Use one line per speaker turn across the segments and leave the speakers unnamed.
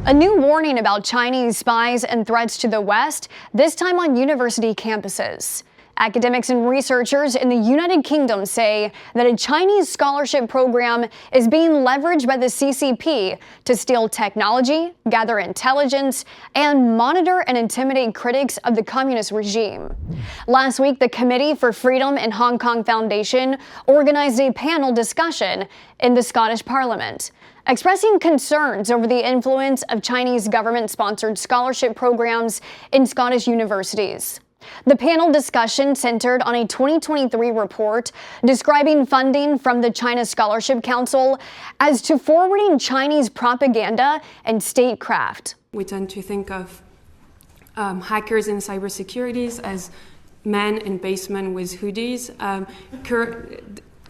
A new warning about Chinese spies and threats to the West, this time on university campuses. Academics and researchers in the United Kingdom say that a Chinese scholarship program is being leveraged by the CCP to steal technology, gather intelligence, and monitor and intimidate critics of the communist regime. Last week, the Committee for Freedom in Hong Kong Foundation organized a panel discussion in the Scottish Parliament, expressing concerns over the influence of Chinese government-sponsored scholarship programs in Scottish universities. The panel discussion centered on a 2023 report describing funding from the China Scholarship Council as to forwarding Chinese propaganda and statecraft.
We tend to think of hackers in cybersecurity as men in basement with hoodies.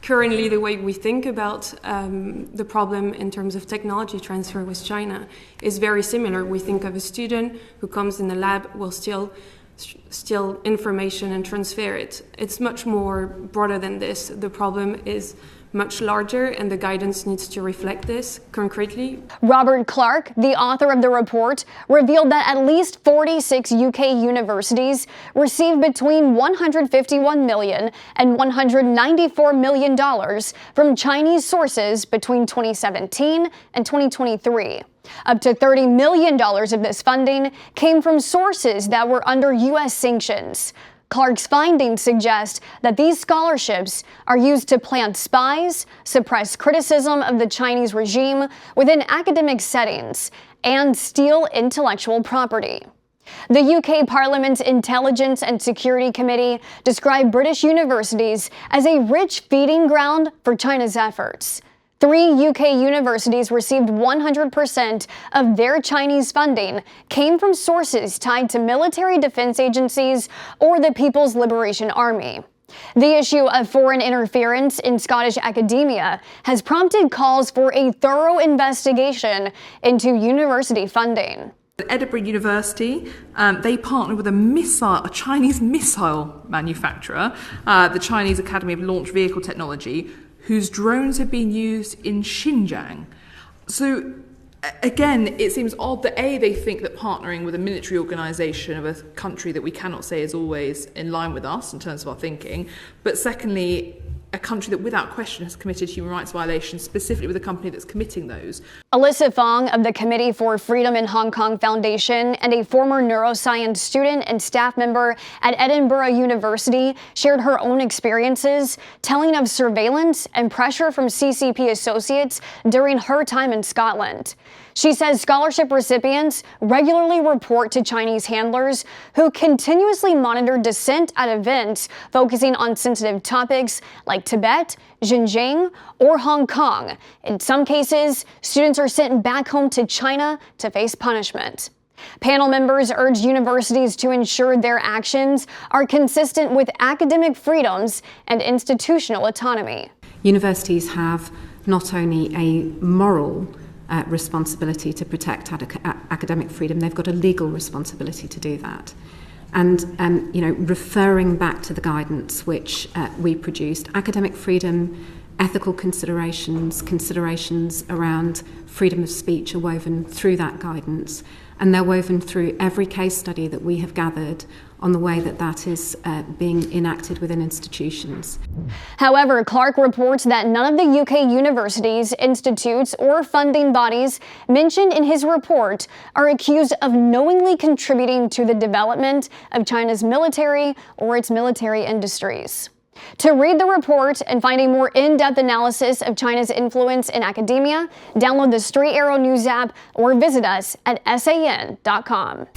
Currently, the way we think about the problem in terms of technology transfer with China is very similar. We think of a student who comes in the lab, will steal information and transfer it. It's much more broader than this. The problem is much larger, and the guidance needs to reflect this concretely.
Robert Clark, the author of the report, revealed that at least 46 UK universities received between $151 million and $194 million from Chinese sources between 2017 and 2023. Up to $30 million of this funding came from sources that were under U.S. sanctions. Clark's findings suggest that these scholarships are used to plant spies, suppress criticism of the Chinese regime within academic settings, and steal intellectual property. The UK Parliament's Intelligence and Security Committee described British universities as a rich feeding ground for China's efforts. 3 UK universities received 100% of their Chinese funding came from sources tied to military defense agencies or the People's Liberation Army. The issue of foreign interference in Scottish academia has prompted calls for a thorough investigation into university funding.
At Edinburgh University, they partnered with a Chinese missile manufacturer, the Chinese Academy of Launch Vehicle Technology, whose drones have been used in Xinjiang. So again, it seems odd that they think that partnering with a military organisation of a country that we cannot say is always in line with us in terms of our thinking, but secondly, a country that without question has committed human rights violations, specifically with a company that's committing those.
Alyssa Fong of the Committee for Freedom in Hong Kong Foundation and a former neuroscience student and staff member at Edinburgh University shared her own experiences, telling of surveillance and pressure from CCP associates during her time in Scotland. She says scholarship recipients regularly report to Chinese handlers who continuously monitor dissent at events focusing on sensitive topics like Tibet, Xinjiang, or Hong Kong. In some cases, students are sent back home to China to face punishment. Panel members urged universities to ensure their actions are consistent with academic freedoms and institutional autonomy.
Universities have not only a moral responsibility to protect academic freedom, they've got a legal responsibility to do that. And referring back to the guidance which we produced, academic freedom, ethical considerations around freedom of speech are woven through that guidance, and they're woven through every case study that we have gathered on the way that is being enacted within institutions.
However, Clark reports that none of the UK universities, institutes, or funding bodies mentioned in his report are accused of knowingly contributing to the development of China's military or its military industries. To read the report and find a more in-depth analysis of China's influence in academia, download the Straight Arrow News app or visit us at san.com.